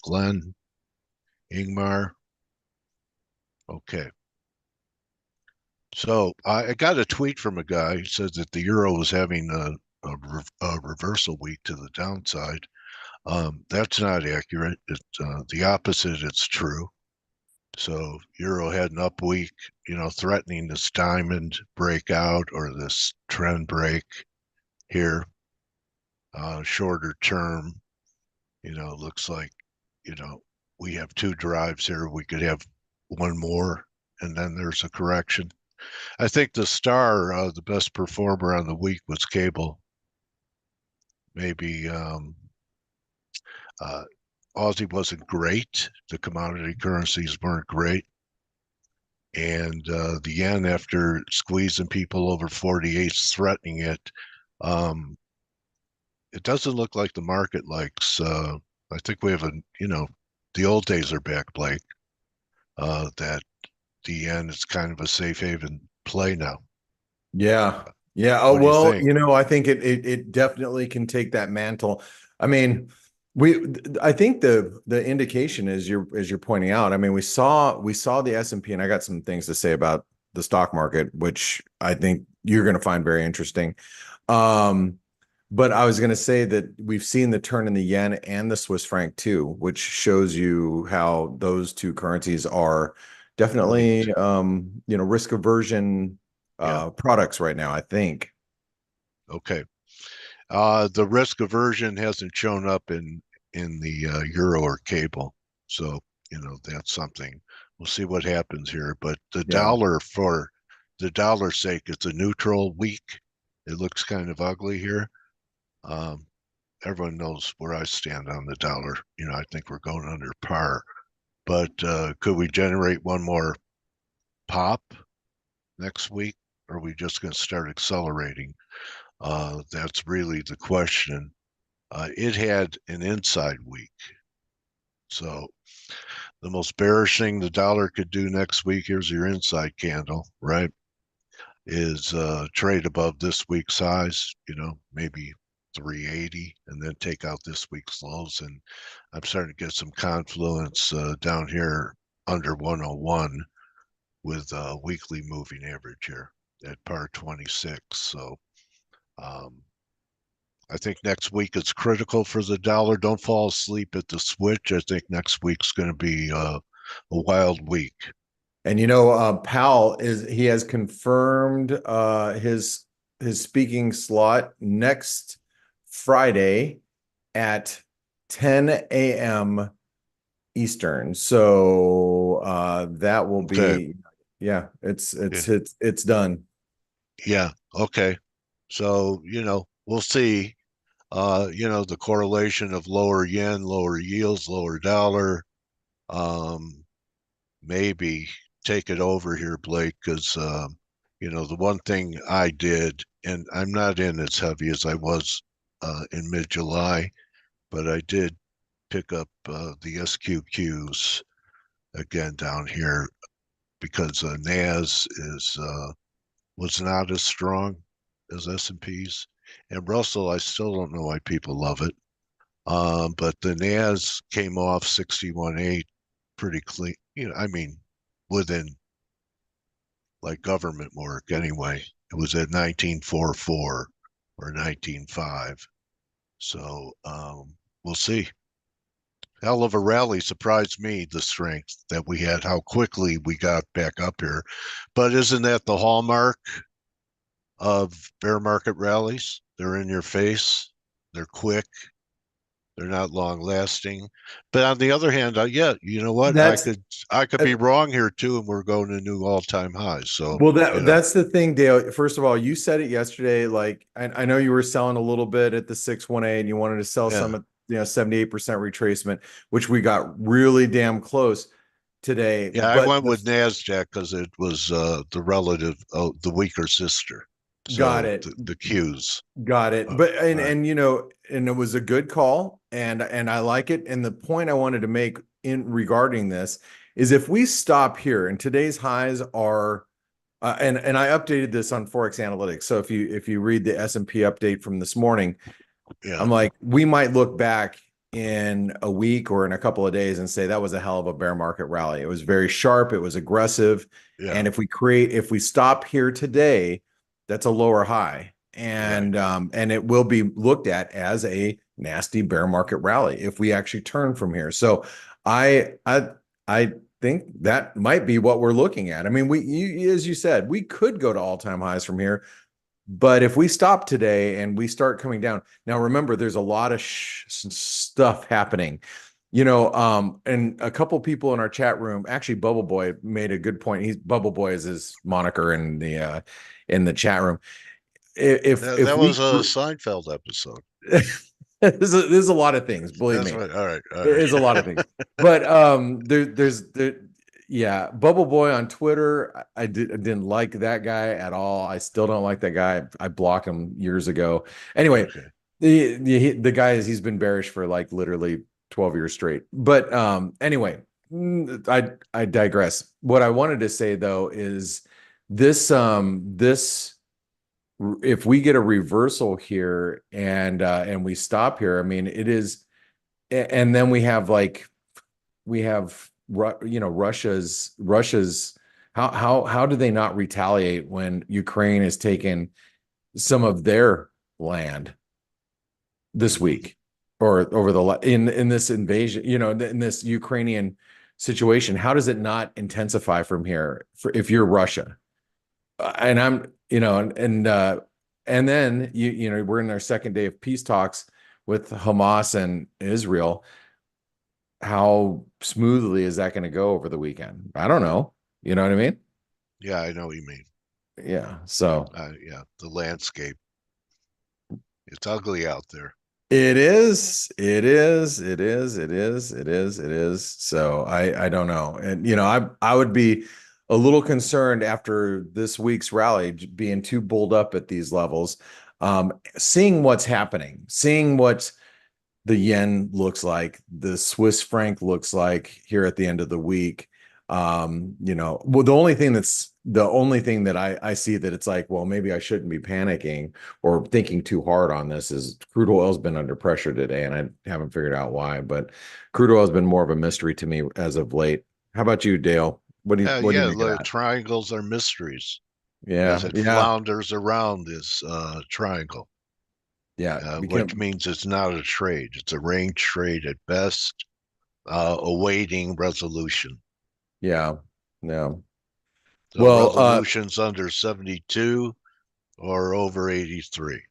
Glenn, Ingmar. Okay. So I got a tweet from a guy who said that the euro was having a reversal week to the downside. That's not accurate. It's the opposite. It's true. So euro had an up week, threatening this diamond breakout or this trend break here. Shorter term, looks like, you know, we have two drives here. We could have one more, and then there's a correction. I think the best performer on the week was cable. Maybe uh, Aussie wasn't great. The commodity currencies weren't great. And the yen, after squeezing people over 48, threatening it, um, it doesn't look like the market likes. I think we have the old days are back, Blake. That the yen is kind of a safe haven play now. Yeah. Yeah. Oh, What do you well, think? I think it definitely can take that mantle. I mean, I think the indication is you're pointing out. I mean, we saw the S&P, and I got some things to say about the stock market, which I think you're going to find very interesting. Um, but I was going to say that we've seen the turn in the yen and the Swiss franc too, which shows you how those two currencies are definitely Linked. risk aversion Yeah. products right now, I think. Okay. The risk aversion hasn't shown up in the euro or cable, so that's something. We'll see what happens here. But Yeah. for the dollar's sake, it's a neutral week. It looks kind of ugly here. Um, Everyone knows where I stand on the dollar. I think we're going under par. But could we generate one more pop next week? Or are we just going to start accelerating? That's really the question. It had an inside week. So the most bearish thing the dollar could do next week, here's your inside candle, right? Is trade above this week's highs, maybe 380, and then take out this week's lows. And I'm starting to get some confluence down here under 101 with weekly moving average here at par 26. So um, I think next week is critical for the dollar. Don't fall asleep at the switch. I think next week's going to be a wild week. And Powell he has confirmed his speaking slot next Friday at 10 a.m. Eastern. So that will Okay. be, yeah, it's Yeah. it's it's it's done. Yeah. Okay. So, we'll see. The correlation of lower yen, lower yields, lower dollar, um, maybe take it over here, Blake, because, the one thing I did, and I'm not in as heavy as I was in mid July, but I did pick up the SQQs again down here because NAS was not as strong as S&Ps. And Russell, I still don't know why people love it. But the NAS came off 61.8 pretty clean. I mean, within like government work anyway. It was at 19.44 or 19.5. So we'll see. Hell of a rally surprised me, the strength that we had, how quickly we got back up here. But isn't that the hallmark of bear market rallies? They're in your face, they're quick, they're not long lasting. But on the other hand, yeah, you know what? I That's could I could be wrong here too, and we're going to new all-time highs. So, Well, you know, that's the thing, Dale. First of all, you said it yesterday. Like, I know you were selling a little bit at the 618 and you wanted to sell yeah. some at 78% retracement, which we got really damn close today. Yeah, I But went with Nasdaq because it was the relative, the weaker sister. got So it. the Qs. Got it. All But right. and it was a good call, and I like it. And the point I wanted to make in regarding this is if we stop here, and today's highs are and I updated this on ForexAnalytix. So if you read the S&P update from this morning, Yeah. I'm like, we might look back in a week or in a couple of days and say that was a hell of a bear market rally. It was very sharp, it was aggressive. Yeah, And if we stop here today, that's a lower high. right. And it will be looked at as a nasty bear market rally if we actually turn from here. So I think that might be what we're looking at. I mean, as you said, we could go to all-time highs from here. But if we stop today and we start coming down, now remember, there's a lot of stuff happening, and a couple people in our chat room, actually, Bubble Boy made a good point. Bubble Boy is his moniker in the chat room. If That we was a Seinfeld episode. there's a lot of things, believe That's me. right. All right. All It is a lot of right. things, but yeah, Bubble Boy on Twitter. I didn't like that guy at all. I still don't like that guy. I blocked him years ago. Anyway, Okay. the guy he's been bearish for like literally 12 years straight. But anyway, I digress. What I wanted to say though is this if we get a reversal here and we stop here, I mean it is, and then we have Russia's how do they not retaliate when Ukraine has taken some of their land this Mhm. week or over the in this invasion, in this Ukrainian situation? How does it not intensify from here if you're Russia? And I'm, and then we're in our second day of peace talks with Hamas and Israel. How smoothly is that going to go over the weekend? I don't know. You know what I mean? Yeah, I know what you mean. Yeah. So Yeah, the landscape. It's ugly out there. it is, it is, it is, it is, it is, it is. So I don't know. And I would be a little concerned after this week's rally being too bulled up at these levels. Seeing what's happening, seeing what the yen looks like, the Swiss franc looks like here at the end of the week. Well, the only thing that I see that it's like, well, maybe I shouldn't be panicking or thinking too hard on this is crude oil's been under pressure today, and I haven't figured out why, but crude oil has been more of a mystery to me as of late. How about you, Dale? What do you Yeah, make of the that? triangles are mysteries as Yeah, it yeah, flounders around this triangle, yeah. which means it's not a trade. It's a range trade at best, awaiting resolution. Yeah, yeah. So Well, resolution's under 72 or over 83.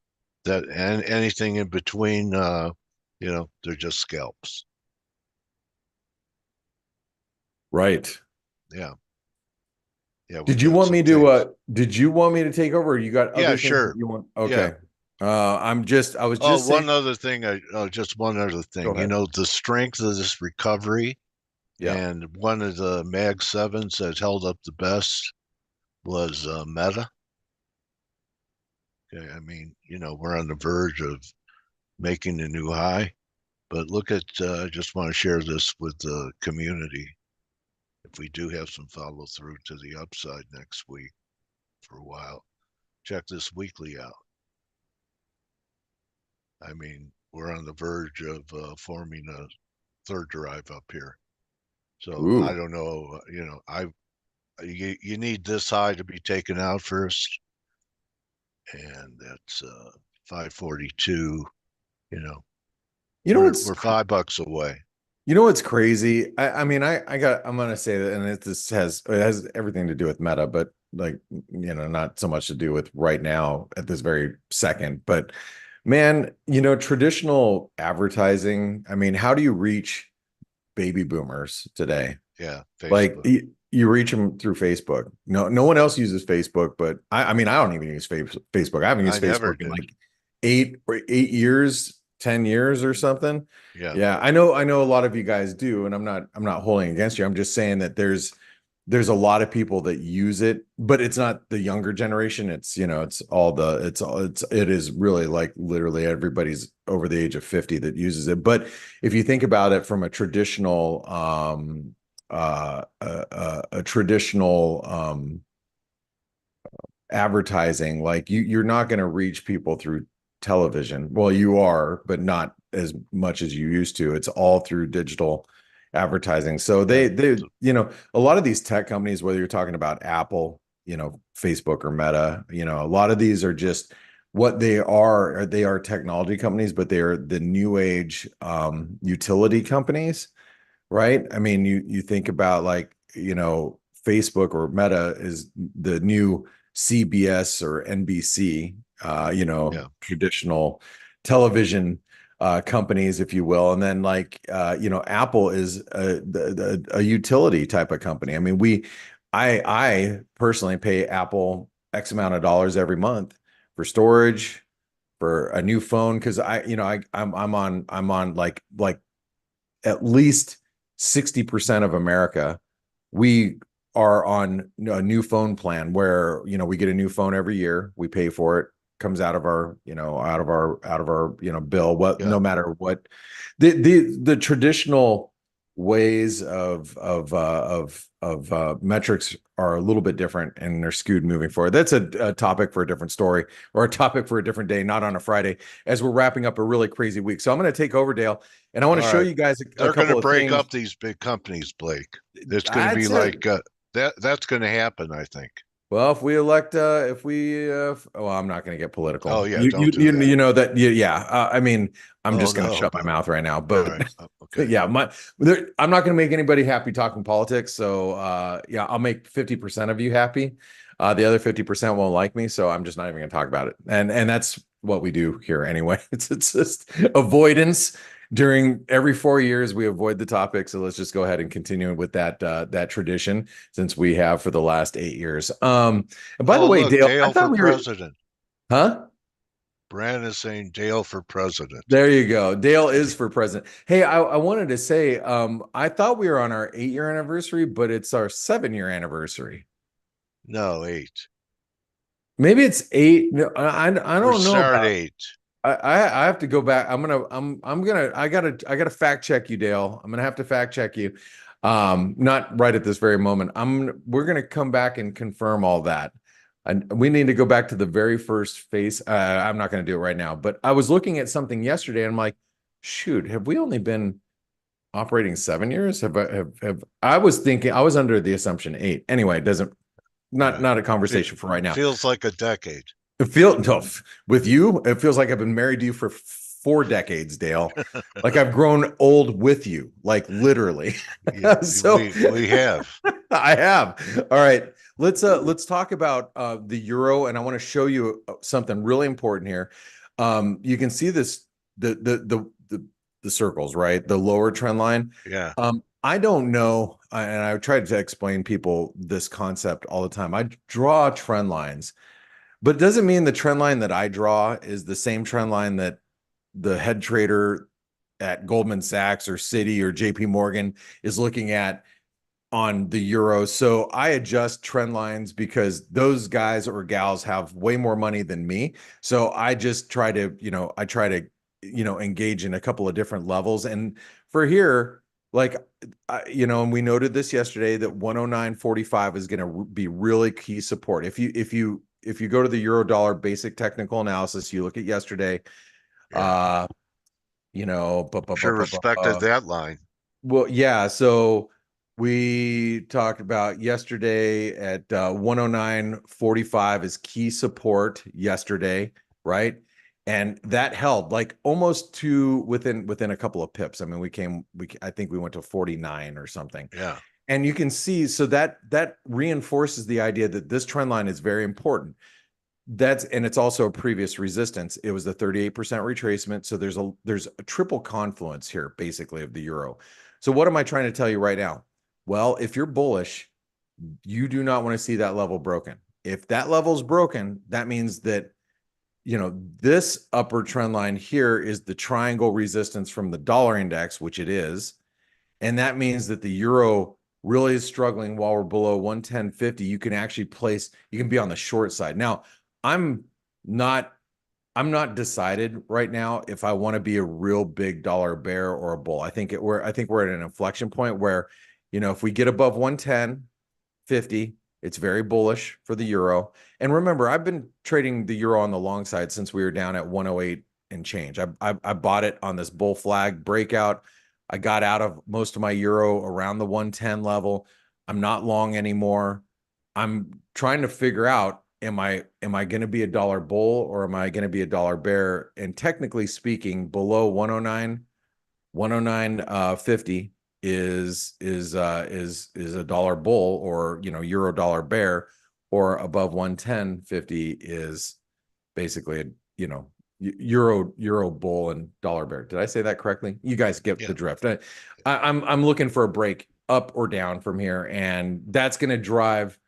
And anything in between, they're just scalps. right. Yeah, yeah, we Did you got want some me to things. take over, or you got Yeah, other things that sure. you want? Yeah. Okay. I was Oh, just saying, one other thing. Just one other go thing. ahead. The strength of this recovery, Yeah. and one of the Mag Sevens that held up the best was Meta. Okay, I mean, we're on the verge of making a new high, but look at. I just want to share this with the community. If we do have some follow through to the upside next week for a while, check this weekly out. I mean, we're on the verge of forming a third drive up here. So I Ooh. don't know. You need this high to be taken out first, and that's 542. You know, You know we're what's we're $5 away. you know what's crazy? I'm gonna say that, and it has everything to do with Meta, but like, not so much to do with right now at this very second. But man, traditional advertising, I mean, how do you reach baby boomers today? Yeah, Like Facebook. you reach them through Facebook. No one else uses Facebook, but I mean, I don't even use Facebook. I haven't I used never Facebook in did. like 8 years, 10 years or something. Yeah, Yeah, I know a lot of you guys do, and I'm not holding against you. I'm just saying that there's a lot of people that use it, but it's not the younger generation. It is really like literally everybody's over the age of 50 that uses it. But if you think about it from a traditional advertising, like you're not going to reach people through television. Well, you are, but not as much as you used to. It's all through digital advertising. So Yeah. a lot of these tech companies, whether you're talking about Apple, Facebook or Meta, a lot of these are just what they are technology companies, but they are the new age utility companies, right? I mean, you think about like, Facebook or Meta is the new CBS or NBC, Yeah. traditional television companies, if you will. And then like, Apple is a utility type of company. I mean, I personally pay Apple X amount of dollars every month for storage, for a new phone. Cause I'm on like at least 60% of America, we are on a new phone plan where, we get a new phone every year. We pay for it, comes out of our, bill, Yeah. no matter what the traditional ways of metrics are a little bit different and they're skewed moving forward. That's a topic for a different story or a topic for a different day, not on a Friday, as we're wrapping up a really crazy week. So I'm going to take over, Dale, and I want All to show right. you guys a They're going to couple of break things. up these big companies, Blake. It's going to be That's like it. that's going to happen, I think. Well, if we elect, well, I'm not going to get Oh political. yeah, You, don't you, do you, that. you know that, yeah. I mean, I'm Oh just going to no, shut my no. mouth right now. All But right. Okay. yeah, I'm not going to make anybody happy talking politics. So, yeah, I'll make 50% of you happy. The other 50% won't like me, so I'm just not even going to talk about it. And that's what we do here anyway. It's just avoidance. During every 4 years, we avoid the topic. So let's just go ahead and continue with that tradition since we have for the last 8 years. And by the Oh way, look, Dale, I Dale for thought we were, president. huh? Brand is saying Dale for president. There you go. Dale is for president. Hey, I wanted to say, I thought we were on our 8 year anniversary, but it's our 7 year anniversary. No, 8. Maybe it's 8. No, I We're don't know start about. 8. I have to go back. I gotta fact check you, Dale. I'm gonna have to fact check you. Not right at this very moment. We're gonna come back and confirm all that. And we need to go back to the very first phase. I'm not gonna do it right now, but I was looking at something yesterday and I'm like, shoot, have we only been operating 7 years? I was thinking I was under the assumption 8. Anyway, it doesn't Yeah. not a Fe conversation for right now. feels like a decade. It feels no, with you, it feels like I've been married to you for 4 decades, Dale. Like I've grown old with you, like literally. So We have. I have. All right. Let's talk about the euro, and I want to show you something really important here. You can see this the circles, right? The lower trend line. Yeah. I don't know, and I tried to explain people this concept all the time. I draw trend lines, but it doesn't mean the trend line that I draw is the same trend line that the head trader at Goldman Sachs or Citi or JP Morgan is looking at on the euro. So I adjust trend lines because those guys or gals have way more money than me. So I just try to, engage in a couple of different levels. And for here, like, and we noted this yesterday that 109.45 is going to be really key support. If you go to the euro dollar basic technical analysis, you look at yesterday, Yeah. uh, you know, Sure respected that line. well, yeah. So we talked about yesterday at 109.45 is key support yesterday, right? And that held like almost to within a couple of pips. I mean, I think we went to 49 or something. Yeah. And you can see, so that reinforces the idea that this trend line is very important. And it's also a previous resistance. It was the 38% retracement. So there's a triple confluence here, basically, of the euro. So what am I trying to tell you right now? Well, if you're bullish, you do not want to see that level broken. If that level is broken, that means that this upper trend line here is the triangle resistance from the dollar index, which it is. And that means that the euro really is struggling while we're below 110.50. You can be on the short side. Now, I'm not decided right now if I want to be a real big dollar bear or a bull. I think we're at an inflection point where, if we get above 110.50, it's very bullish for the euro. And remember, I've been trading the euro on the long side since we were down at 108, and change. I bought it on this bull flag breakout. I got out of most of my euro around the 110 level. I'm not long anymore. I'm trying to figure out, am I going to be a dollar bull or am I going to be a dollar bear? And technically speaking, below 109, 109.50 is a dollar bull, or euro dollar bear, or above 110.50 is basically a euro bull and dollar bear. Did I say that correctly? You guys get Yeah. the drift. I'm looking for a break up or down from here, and that's going to drive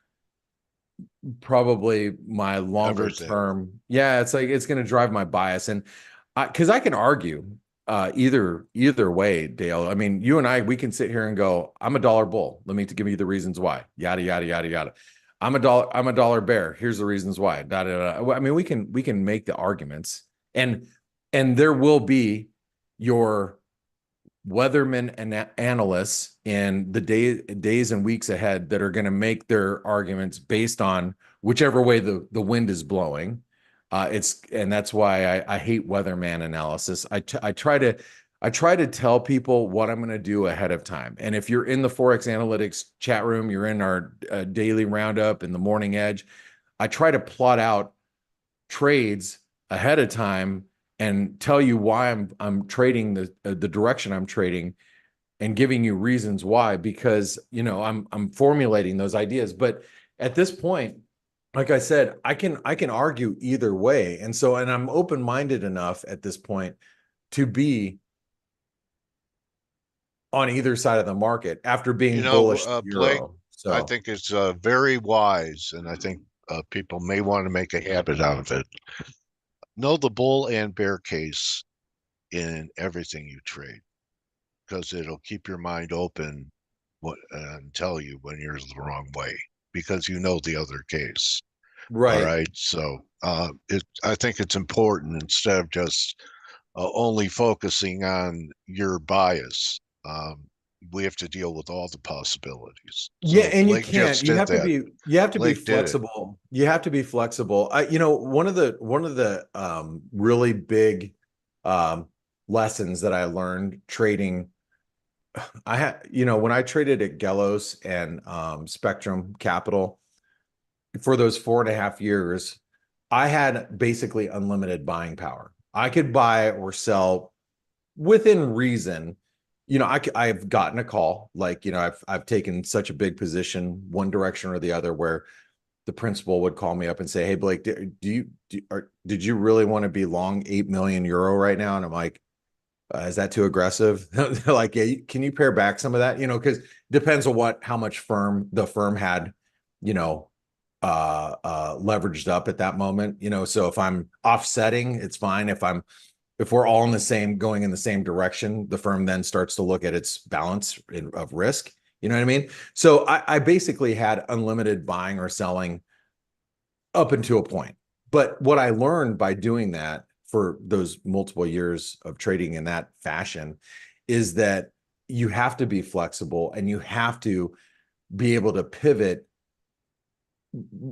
probably my longer Everything. term. Yeah, it's going to drive my bias, and because I can argue either way, Dale. I mean, you and I, we can sit here and go, I'm a dollar bull. Let me give you the reasons why. Yada yada yada yada. I'm a dollar bear. Here's the reasons why. Da, da, da. I mean, we can make the arguments, and there will be your weathermen and analysts in the days and weeks ahead that are going to make their arguments based on whichever way the wind is blowing. And that's why I hate weatherman analysis. I try to tell people what I'm going to do ahead of time. And if you're in the ForexAnalytix chat room, you're in our daily roundup in the morning edge, I try to plot out trades ahead of time and tell you why I'm trading the direction I'm trading, and giving you reasons why, because I'm formulating those ideas. But at this point, like I said, I can argue either way, and I'm open-minded enough at this point to be on either side of the market after being bullish Blake, euro. I So think it's very wise, and I think people may want to make a habit out of it. Know the bull and bear case in everything you trade, because it'll keep your mind open and tell you when you're the wrong way, because you know the other case. All right. right. So I think it's important, instead of just only focusing on your bias. We have to deal with all the possibilities. Yeah, So and you Blake can't. just did that. You have to be Blake did it. flexible. You have to be flexible. One of the really big um lessons that I learned trading, I had, when I traded at Gelos and Spectrum Capital for those 4.5 years, I had basically unlimited buying power. I could buy or sell within reason. I've gotten a call, like, I've taken such a big position one direction or the other, where the principal would call me up and say, "Hey, Blake, did you really want to be long 8 million euro right now?" And I'm like, "Is that too aggressive?" They're like, "Yeah, can you pare back some of that?" Because depends on how much the firm had, you know, leveraged up at that moment. So if I'm offsetting, it's fine. If we're all going in the same direction, the firm then starts to look at its balance of risk. You know what I mean? So I basically had unlimited buying or selling up until a point. But what I learned by doing that for those multiple years of trading in that fashion is that you have to be flexible and you have to be able to pivot,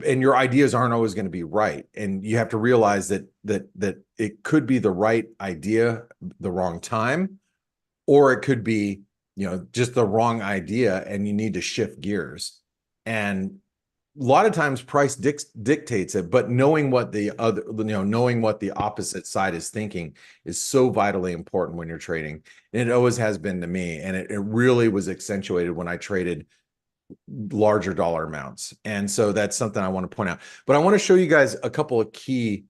and your ideas aren't always going to be right, and you have to realize that it could be the right idea the wrong time, or it could be just the wrong idea and you need to shift gears. And a lot of times price dictates it, but knowing what the opposite side is thinking is so vitally important when you're trading, and it always has been to me, and it really was accentuated when I traded larger dollar amounts. And so that's something I want to point out. But I want to show you guys a couple of key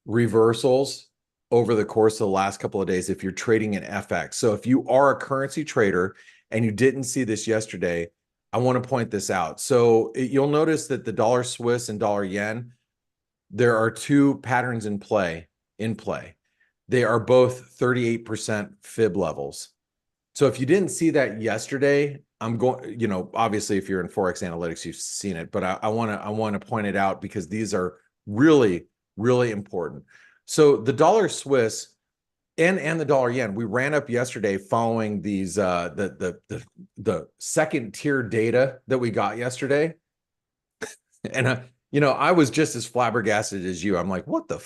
reversals over the course of the last couple of days if you're trading in FX. So if you are a currency trader and you didn't see this yesterday, I want to point this out. So you'll notice that the dollar Swiss and dollar yen, there are two patterns in play. They are both 38% fib levels. So if you didn't see that yesterday, I'm going, obviously if you're in ForexAnalytix, you've seen it, but I want to point it out because these are really, really important. So the dollar Swiss and the dollar yen, we ran up yesterday following these the second tier data that we got yesterday. And I was just as flabbergasted as you. I'm like, what the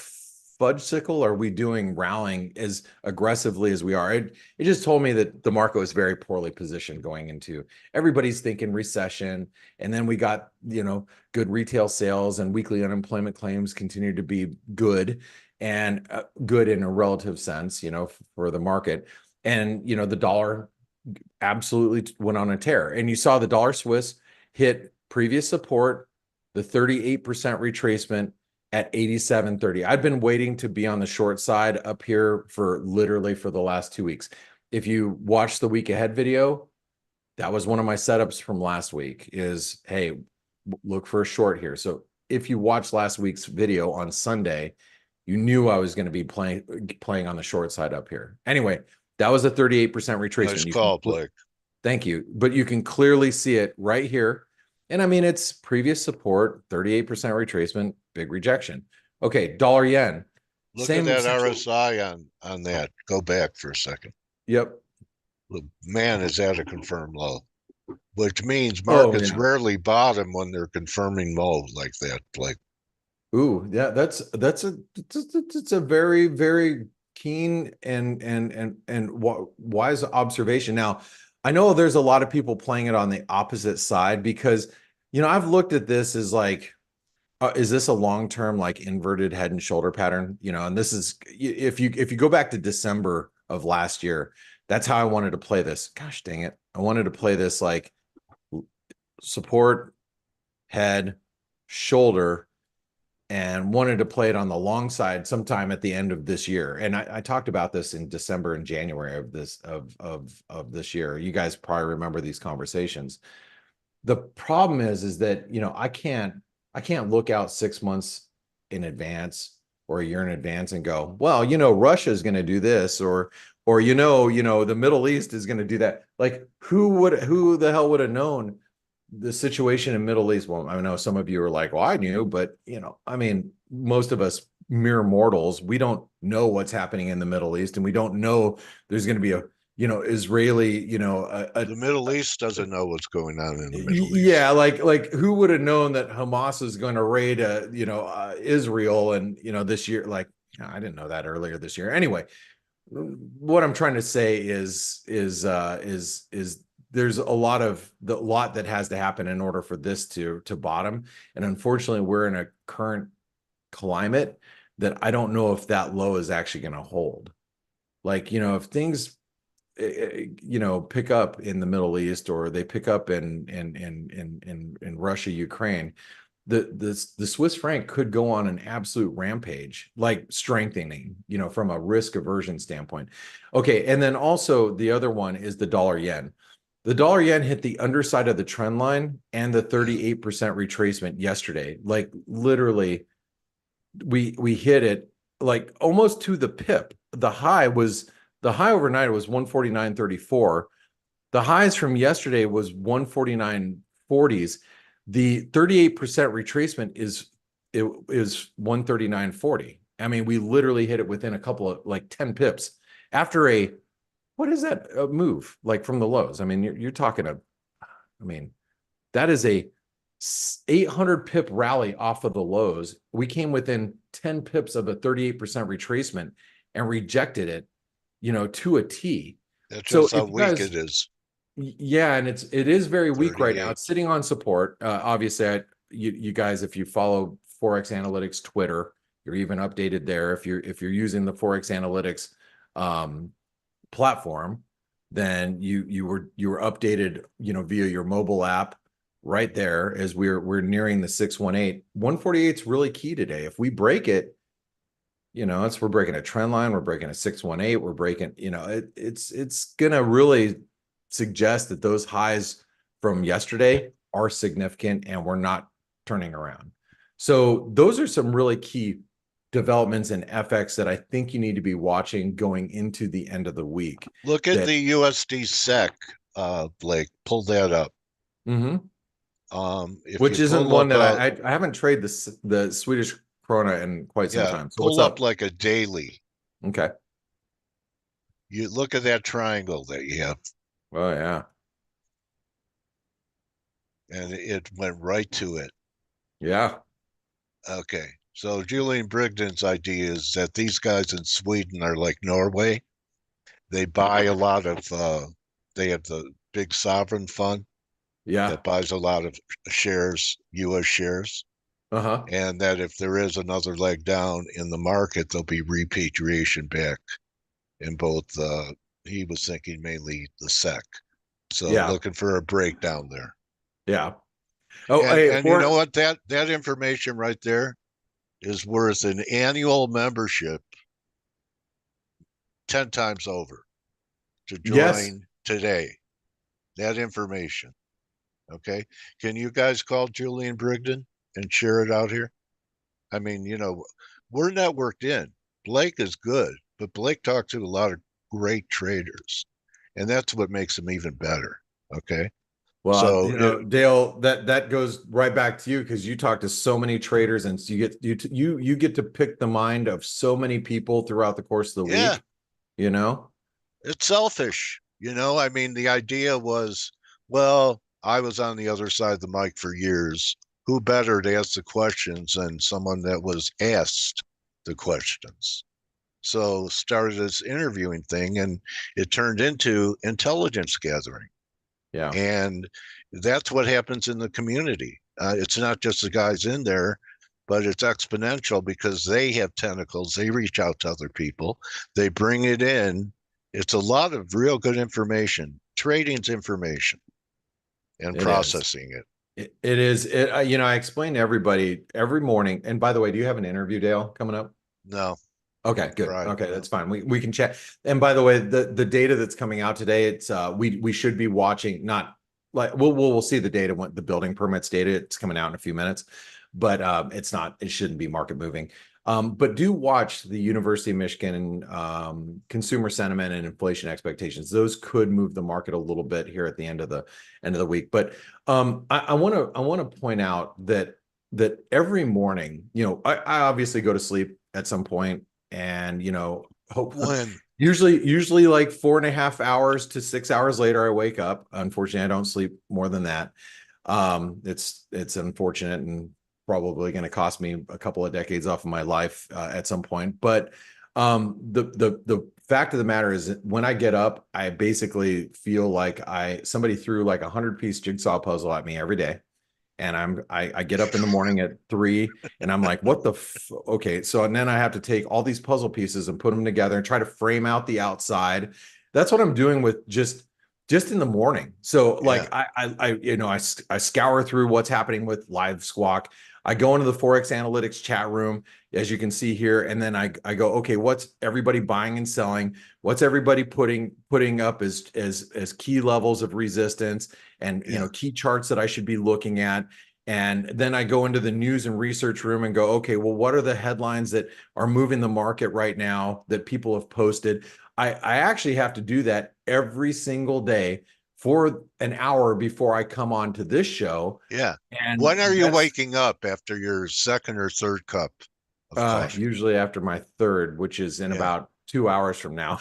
fudge sickle? Are we doing rallying as aggressively as we are? It just told me that the market was very poorly positioned going into, everybody's thinking recession. And then we got, good retail sales and weekly unemployment claims continue to be good, and good in a relative sense, for the market. And, the dollar absolutely went on a tear. And you saw the dollar Swiss hit previous support, the 38% retracement at 87.30. I've been waiting to be on the short side up here for literally for the last 2 weeks. If you watch the week ahead video, that was one of my setups from last week is, hey, look for a short here. So if you watched last week's video on Sunday, you knew I was going to be playing on the short side up here. Anyway, that was a 38% retracement. Nice call, Blake. Thank you. But you can clearly see it right here. And I mean, it's previous support, 38% retracement, big rejection. Okay, dollar yen. Look at that RSI on that. Go back for a second. Yep. Man, is that a confirmed low? Which means markets rarely bottom when they're confirming low like that, Blake. Ooh, yeah, that's a very, very keen and wise observation. Now, I know there's a lot of people playing it on the opposite side because, I've looked at this as like, is this a long-term like inverted head and shoulder pattern? And this is, if you go back to December of last year, that's how I wanted to play this. Gosh dang it. I wanted to play this like support, head, shoulder, and wanted to play it on the long side sometime at the end of this year. And I talked about this in December and January of this year. You guys probably remember these conversations. The problem is that, I can't look out 6 months in advance or a year in advance and go, well, Russia is going to do this, or the Middle East is going to do that. Like who the hell would have known the situation in Middle East? Well, I know some of you are like, well, I knew, but I mean, most of us mere mortals, we don't know what's happening in the Middle East, and we don't know there's going to be a Israeli, the Middle East doesn't know what's going on in the Middle East. Yeah, like who would have known that Hamas is going to raid Israel, and this year? Like, I didn't know that earlier this year. Anyway, what I'm trying to say is there's a lot that has to happen in order for this to bottom. And unfortunately, we're in a current climate that I don't know if that low is actually going to hold. Like, if things, pick up in the Middle East, or they pick up in Russia, Ukraine, the Swiss franc could go on an absolute rampage, like strengthening, from a risk aversion standpoint. Okay. And then also the other one is the dollar yen. The dollar yen hit the underside of the trend line and the 38% retracement yesterday. Like literally we hit it like almost to the pip. The high overnight was 149.34. The highs from yesterday was 149.40s. The 38% retracement is 139.40. I mean, we literally hit it within a couple of like 10 pips after what is that move like from the lows? I mean, you're talking that is a 800 pip rally off of the lows. We came within 10 pips of a 38% retracement and rejected it, to a T. That's just how weak it is. Yeah, and it is very weak right now. It's sitting on support. Obviously, you guys, if you follow ForexAnalytix Twitter, you're even updated there. If you're using the ForexAnalytix platform, then you were updated, via your mobile app right there as we're nearing the 618. 148 is really key today. If we break it, we're breaking a trend line, we're breaking a 618, we're breaking, it's gonna really suggest that those highs from yesterday are significant and we're not turning around. So those are some really key developments in FX that I think you need to be watching going into the end of the week. Look at the USD SEC, Blake. Pull that up. Which isn't one that I haven't traded the Swedish krona in quite some time. So pull up like a daily. Okay. You look at that triangle that you have. Oh yeah. And it went right to it. Yeah. Okay. So Julian Brigden's idea is that these guys in Sweden are like Norway. They buy a lot of, they have the big sovereign fund Yeah. that buys a lot of shares, U.S. shares, Uh-huh. and that if there is another leg down in the market, there'll be repatriation back in both, he was thinking mainly the SEC. So Yeah. looking for a breakdown there. Yeah. Oh, And hey, you know for what? That information right there is worth an annual membership 10 times over to yes. join today. That information. Okay. Can you guys call Julian Brigden and share it out here? I mean, we're networked in. Blake is good, but Blake talked to a lot of great traders, and that's what makes him even better. Okay. Well, So, Dale, that goes right back to you because you talk to so many traders and you get to pick the mind of so many people throughout the course of the yeah, week, you know? it's selfish. I mean, the idea was, well, I was on the other side of the mic for years. Who better to ask the questions than someone that was asked the questions? So started this interviewing thing, and it turned into intelligence gathering. Yeah, And that's what happens in the community. It's not just the guys in there, but it's exponential because they have tentacles. They reach out to other people, they bring it in. It's a lot of real good information, trading's information, and it is. processing it. It is. I explain to everybody every morning. And by the way, do you have an interview, Dale, coming up? No, Okay, good. right. Okay, No. that's fine. We can chat. And by the way, the data that's coming out today, it's we should be watching, not like we'll see the data when the building permits data. It's coming out in a few minutes, but it shouldn't be market moving. But do watch the University of Michigan consumer sentiment and inflation expectations. Those could move the market a little bit here at the end of the week. But I want to point out that every morning, I obviously go to sleep at some point and hope When? usually like 4.5 hours to 6 hours later I wake up. Unfortunately, I don't sleep more than that. It's unfortunate and probably going to cost me a couple of decades off of my life at some point, but the fact of the matter is that when I get up, I basically feel like somebody threw like 100-piece jigsaw puzzle at me every day, and I get up in the morning at 3 and I'm like, what the okay. So, and then I have to take all these puzzle pieces and put them together and try to frame out the outside. That's what I'm doing with just in the morning. So Yeah. like I scour through what's happening with live squawk. I go into the ForexAnalytix chat room, as you can see here, and then I go, okay, what's everybody buying and selling? What's everybody putting up as key levels of resistance? And Yeah. key charts that I should be looking at. And then I go into the news and research room and go, okay, well, what are the headlines that are moving the market right now that people have posted? I actually have to do that every single day for an hour before I come on to this show. Yeah. And When are you that's waking up after your second or third cup of coffee? usually after my third, which is in Yeah. about 2 hours from now.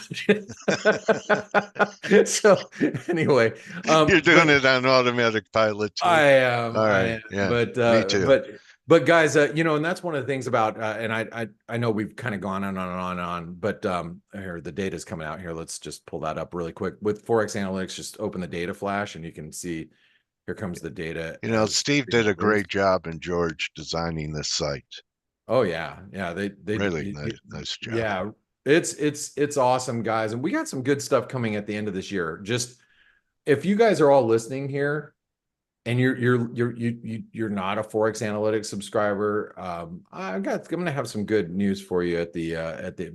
So anyway, You're doing but it on automatic pilot too. I am, All I right. am, Yeah. but Me too. guys, and that's one of the things about, and I know we've kind of gone on and on and on, but here the data is coming out here. Let's just pull that up really quick with Forex Analytics. Just open the data flash, and you can see here comes the data as Steve did a great posted. job in George designing this site. Oh yeah, yeah, Really nice job. yeah, it's awesome, guys, and we got some good stuff coming at the end of this year. Just if you guys are all listening here and you're not a ForexAnalytix subscriber, I'm gonna have some good news for you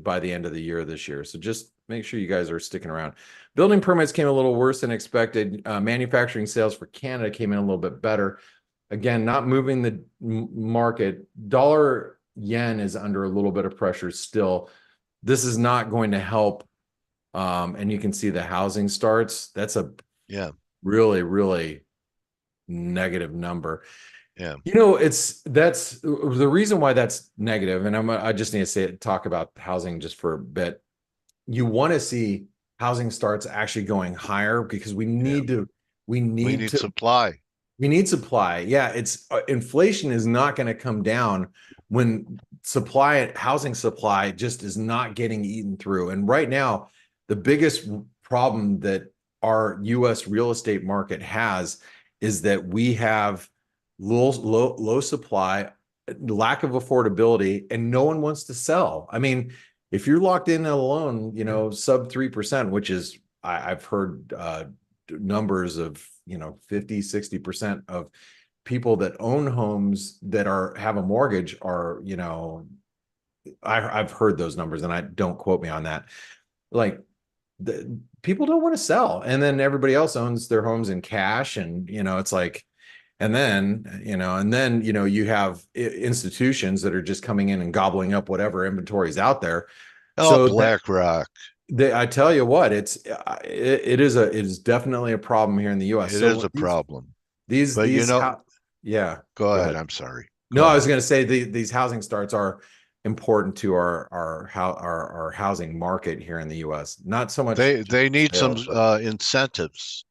by the end of the year this year. So just make sure you guys are sticking around. Building permits came a little worse than expected. Manufacturing sales for Canada came in a little bit better. Again, not moving the market. Dollar yen is under a little bit of pressure still. This is not going to help. And you can see the housing starts. That's a Yeah. really, really negative number. Yeah. That's the reason why that's negative. And I just need to talk about housing just for a bit. You want to see housing starts actually going higher because we Yeah. need to, we We need need to, supply. We need supply. Yeah, it's inflation is not going to come down when housing supply just is not getting eaten through. And right now, the biggest problem that our US real estate market has is that we have low supply, lack of affordability, and no one wants to sell. I mean, if you're locked in a loan, sub 3%, which is I've heard numbers of 50-60% of people that own homes that have a mortgage are I've heard those numbers, and I don't quote me on that. Like, the people don't want to sell, and then everybody else owns their homes in cash, and it's like, and then you have institutions that are just coming in and gobbling up whatever inventory is out there. Oh, So that BlackRock. I tell you what, it is definitely a problem here in the U.S. It So is a problem. But these how yeah, go go ahead. ahead. I'm sorry. No, Go I was ahead. going to say these housing starts are important to our housing market here in the U.S. Not so much just They need some sales, but incentives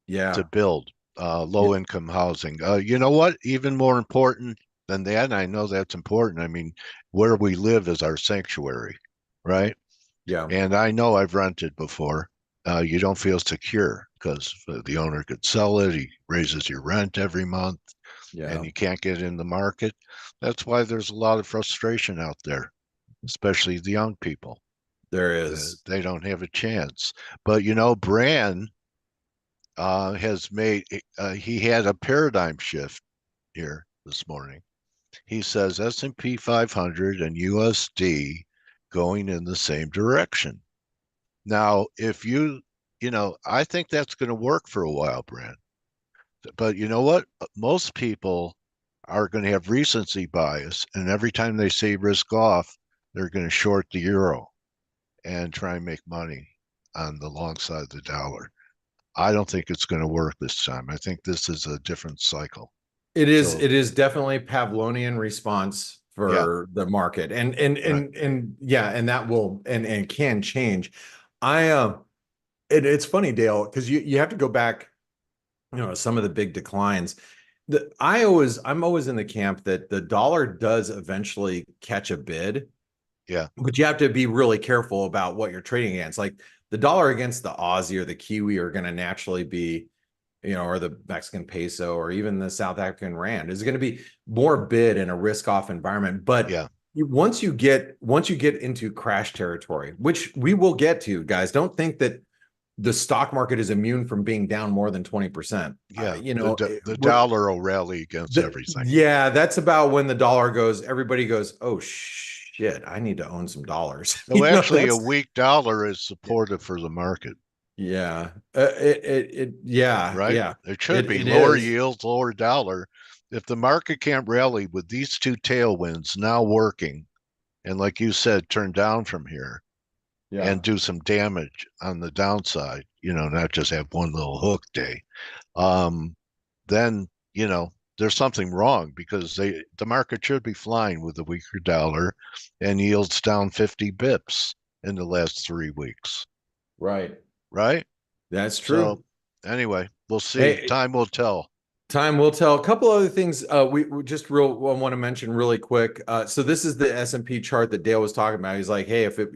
to yeah, build yeah, low income housing. You know what? Even more important than that, and I know that's important. I mean, where we live is our sanctuary, right? yeah, And I know I've rented before. You don't feel secure because the owner could sell it. He raises your rent every month and yeah. you can't get in the market. That's why there's a lot of frustration out there, especially the young people. There is. They don't have a chance. But Brand has made, he had a paradigm shift here this morning. He says S&P 500 and USD going in the same direction. Now, if I think that's going to work for a while, Brent. But you know what? Most people are going to have recency bias, and every time they say risk off, they're going to short the euro and try and make money on the long side of the dollar. I don't think it's going to work this time. I think this is a different cycle. So, It is definitely Pavlovian response yeah, for the market. right. And yeah, and that will and can change. I it's funny, Dale, because you have to go back, some of the big declines. I'm always in the camp that the dollar does eventually catch a bid, Yeah, but you have to be really careful about what you're trading against. Like, the dollar against the Aussie or the Kiwi are going to naturally be, or the Mexican peso or even the South African rand is going to be more bid in a risk-off environment. But yeah, once you get into crash territory, which we will get to, guys, don't think that the stock market is immune from being down more than 20%. yeah. The dollar will rally against everything. Yeah, that's about when the dollar goes, everybody goes, oh shit, I need to own some dollars. So actually, a That's weak dollar is supportive for the market, yeah. Yeah, right? yeah. It should be It lower is. yields, lower dollar. If the market can't rally with these two tailwinds now working, and like you said, turn down from here and Yeah. do some damage on the downside, not just have one little hook day, um, then, there's something wrong because the market should be flying with a weaker dollar and yields down 50 bips in the last 3 weeks, Right. right? That's So true. anyway, we'll see. Hey, Time will tell. time will tell. A couple other things we just want to mention really quick. So this is the S&P chart that Dale was talking about. He's like, hey, if it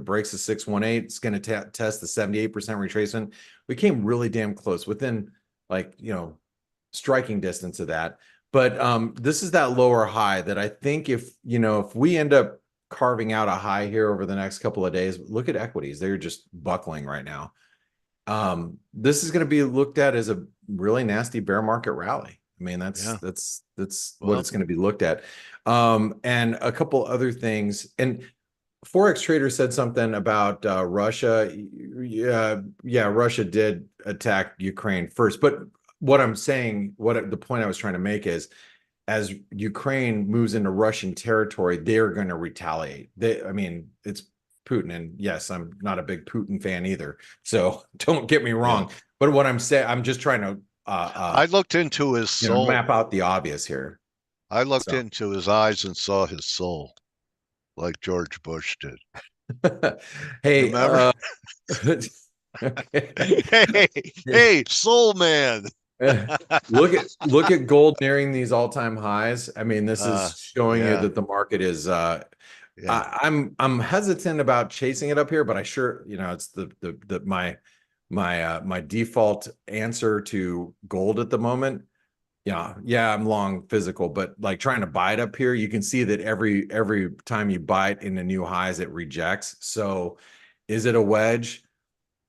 breaks the 618, it's going to test the 78% retracement. We came really damn close, within, like, striking distance of that. But this is that lower high that I think, if we end up carving out a high here over the next couple of days, look at equities. They're just buckling right now. This is going to be looked at as a really nasty bear market rally. I mean, Yeah. that's what Well, it's going to be looked at. And a couple other things. And Forex Trader said something about Russia. Yeah, Russia did attack Ukraine first. But the point I was trying to make is, as Ukraine moves into Russian territory, they're going to retaliate. I mean, it's Putin, and yes, I'm not a big Putin fan either. So don't get me yeah. wrong. But what I'm saying, I'm just trying to, I looked into his soul. map out the obvious here. I looked So, into his eyes and saw his soul, like George Bush did. You hey, remember? okay. Hey, Yeah. hey, soul man. Look at gold nearing these all-time highs. I mean, this is showing you Yeah, that the market is yeah. I'm hesitant about chasing it up here, but I sure, it's the my default answer to gold at the moment. Yeah, I'm long physical, but like trying to buy it up here, you can see that every time you buy it into new highs, it rejects. So is it a wedge?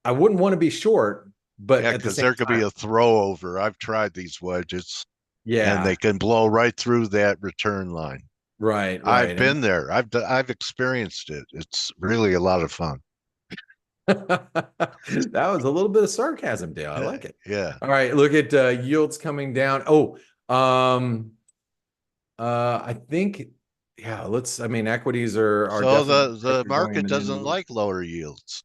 I wouldn't want to be short, but Yeah, at the because same there could be time, a throw over. I've tried these wedges and they yeah, can blow right through that return line. right, I've right. been there. I've experienced it. It's really a lot of fun. That was a little bit of sarcasm, Dale. I like it. Yeah. All right, look at yields coming down. Oh, I think, yeah, I mean, equities are So definitely the pressure going market into the doesn't move. like lower yields.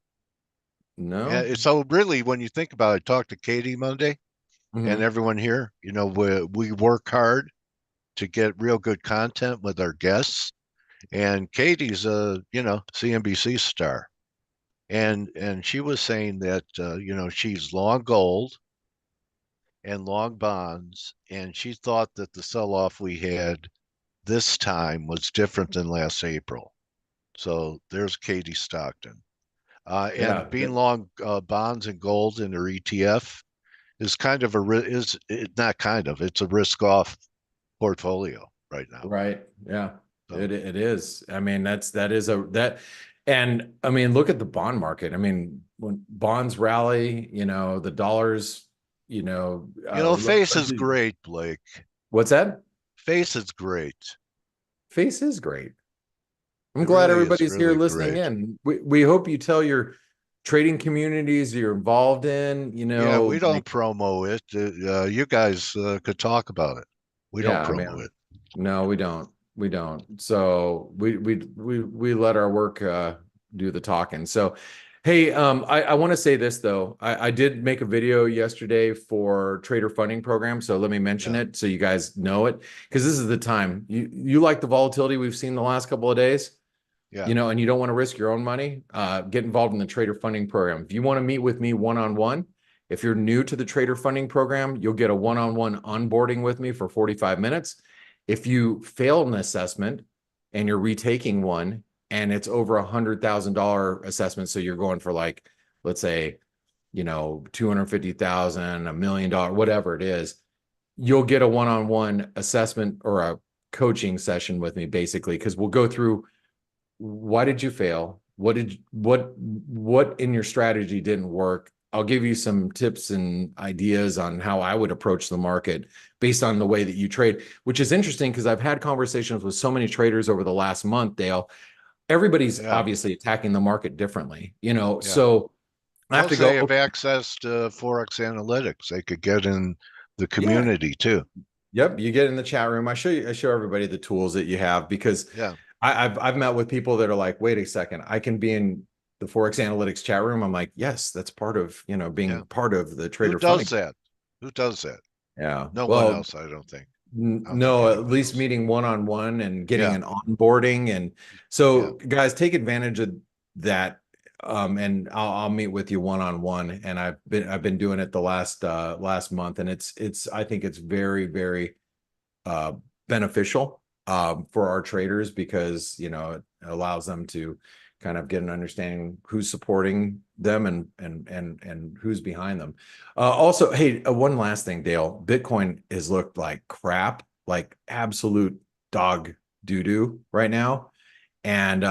No. And so really, when you think about it, I talked to Katie Monday and Hmm. everyone here, we work hard to get real good content with our guests. And Katie's a, CNBC star. And she was saying that she's long gold and long bonds, and she thought that the sell-off we had this time was different than last April. So there's Katie Stockton. And Yeah, being long bonds and gold in their ETF is kind of is it not kind of it's a risk off portfolio right now. right. Yeah, So it is. I mean, that is and I mean, look at the bond market. I mean, when bonds rally, the dollars, Face is great, Blake. what's that? Face is great. Face is great. I'm It glad really is everybody's here really listening great. in. We hope you tell your trading communities you're involved in, Yeah, we don't like, promo it. You guys could talk about it. We don't yeah, I promo mean, it. no, we don't. We don't. So we let our work do the talking. So hey, I want to say this though. I did make a video yesterday for trader funding program. So let me mention Yeah, it so you guys know it. Because this is the time. You like the volatility we've seen the last couple of days, yeah, and you don't want to risk your own money, get involved in the trader funding program. If you want to meet with me one-on-one, if you're new to the trader funding program, you'll get a one-on-one onboarding with me for 45 minutes. If you fail an assessment and you're retaking one and it's over $100,000 assessment, so you're going for like, let's say, 250,000, $1 million, whatever it is, you'll get a one-on-one assessment or a coaching session with me basically, because we'll go through why did you fail? What in your strategy didn't work? I'll give you some tips and ideas on how I would approach the market based on the way that you trade, which is interesting because I've had conversations with so many traders over the last month, Dale. Everybody's yeah, obviously attacking the market differently, yeah. so I have to Plus, go, they have okay, access to ForexAnalytix. They could get in the yeah, community too. yep, you get in the chat room. I show everybody the tools that you have because Yeah, I've met with people that are like, wait a second, I can be in the ForexAnalytix chat room. I'm like, yes, that's part of, yeah. being part of the Who trader does funding. that? Who does that? Yeah. No one Well, else, I don't think. I don't think no, at anyone least else. meeting one-on-one and getting Yeah, an onboarding. And yeah, so guys, take advantage of that. And I'll meet with you one-on-one. And I've been doing it the last month. And I think it's very, very uh, beneficial for our traders because it allows them to kind of get an understanding who's supporting them and who's behind them. Also, hey, one last thing, Dale. Bitcoin has looked like crap, like absolute dog doo doo right now, and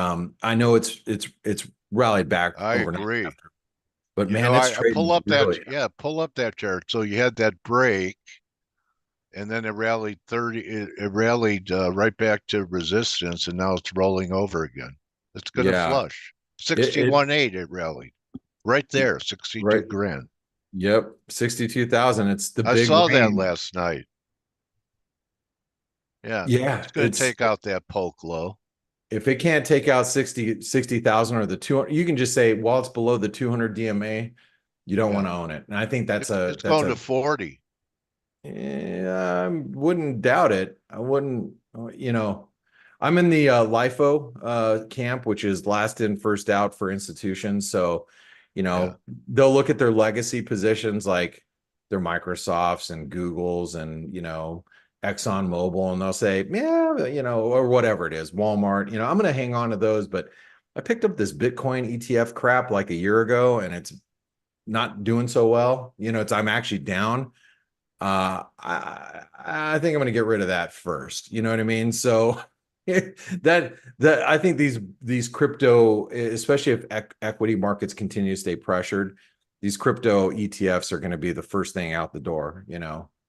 I know it's rallied back I overnight agree. after, but man, it's I pull trading up that, really. yeah, pull up that chart. So you had that break, and then it rallied 30, it rallied right back to resistance, and now it's rolling over again. It's going to Yeah, flush. it 61.8, it rallied right there, 62 right. grand. Yep, 62,000. It's the I big saw that range. last night. Yeah, it's Yeah, going to take out that poke low. if it can't take out 60,000 or the 200, you can just say, while it's below the 200 DMA, you don't want Yeah, to own it. And I think that's a it's that's going to a 40. yeah, I wouldn't doubt it. I wouldn't, I'm in the LIFO camp, which is last in, first out for institutions. So, Yeah, they'll look at their legacy positions like their Microsofts and Googles and, Exxon Mobil, and they'll say, yeah, or whatever it is, Walmart, I'm going to hang on to those. But I picked up this Bitcoin ETF crap like a year ago, and it's not doing so well. I'm actually down. I think I'm going to get rid of that first. You know what I mean? So that I think these crypto, especially if equity markets continue to stay pressured, these crypto ETFs are going to be the first thing out the door.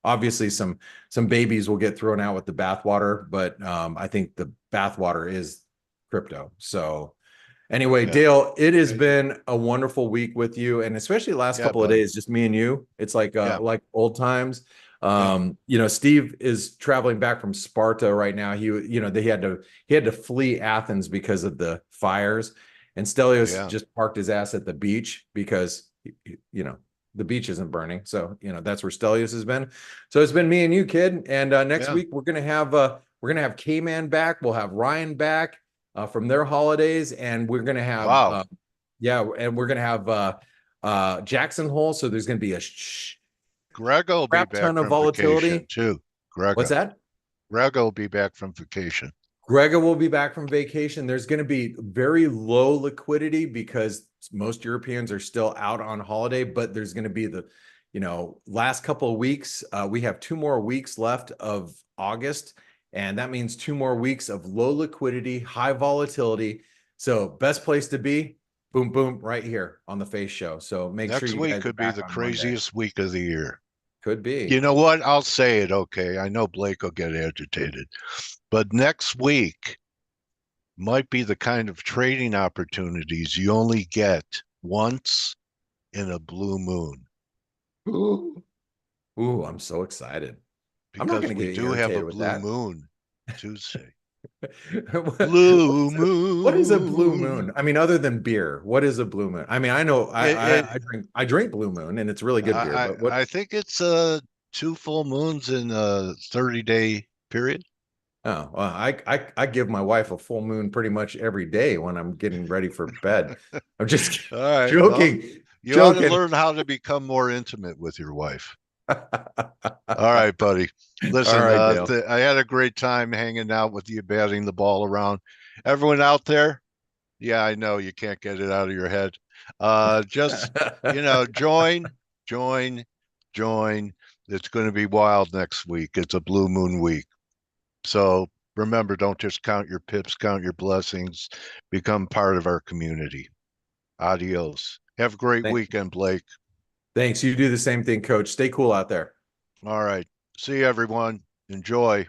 Obviously some babies will get thrown out with the bathwater, but I think the bathwater is crypto. So anyway, Yeah. Dale, it has been a wonderful week with you, and especially the last Yeah, couple of buddy. days, just me and you. It's Yeah. like old times. Yeah. Steve is traveling back from Sparta right now. He had to flee Athens because of the fires, and Stelios Yeah. just parked his ass at the beach because the beach isn't burning. So that's where Stelios has been. So it's been me and you, kid. And next Yeah. week we're gonna have K-Man back. We'll have Ryan back from their holidays, and we're gonna have Wow. and we're gonna have Jackson Hole. So there's gonna be a Greg will be crap back ton of from vacation volatility. too. Greg. What's that? Greg will be back from vacation. Grega will be back from vacation. There's going to be very low liquidity because most Europeans are still out on holiday, but there's going to be the, last couple of weeks. We have 2 more weeks left of August, and that means 2 more weeks of low liquidity, high volatility. So best place to be, boom, boom, right here on the Face Show. So make sure Next you week guys are could be back the on Monday. craziest week of the year. Could be. You know what? I'll say it. Okay. I know Blake will get agitated, but next week might be the kind of trading opportunities you only get once in a blue moon Ooh, ooh, I'm so excited. I'm not because going to we get do have a irritated with blue that. moon Tuesday. what, Blue what is a blue moon. moon? I mean, other than beer, what is a blue moon? I mean, I know It, I drink Blue Moon and it's really good beer, but what? I think it's two full moons in a 30-day period. Oh, well, I give my wife a full moon pretty much every day when I'm getting ready for bed. I'm just All right. Well, joking, you ought to joking. learn how to become more intimate with your wife. All All right, buddy. Listen, right, Dale. I had a great time hanging out with you, batting the ball around. Everyone out there, yeah, I know you can't get it out of your head. Just, join, join, join. It's going to be wild next week. It's a blue moon week. So remember, don't just count your pips, count your blessings. Become part of our community. Adios. Have a great weekend, Blake. Thanks. You do the same thing, Coach. Stay cool out there. All right. See you, everyone. Enjoy.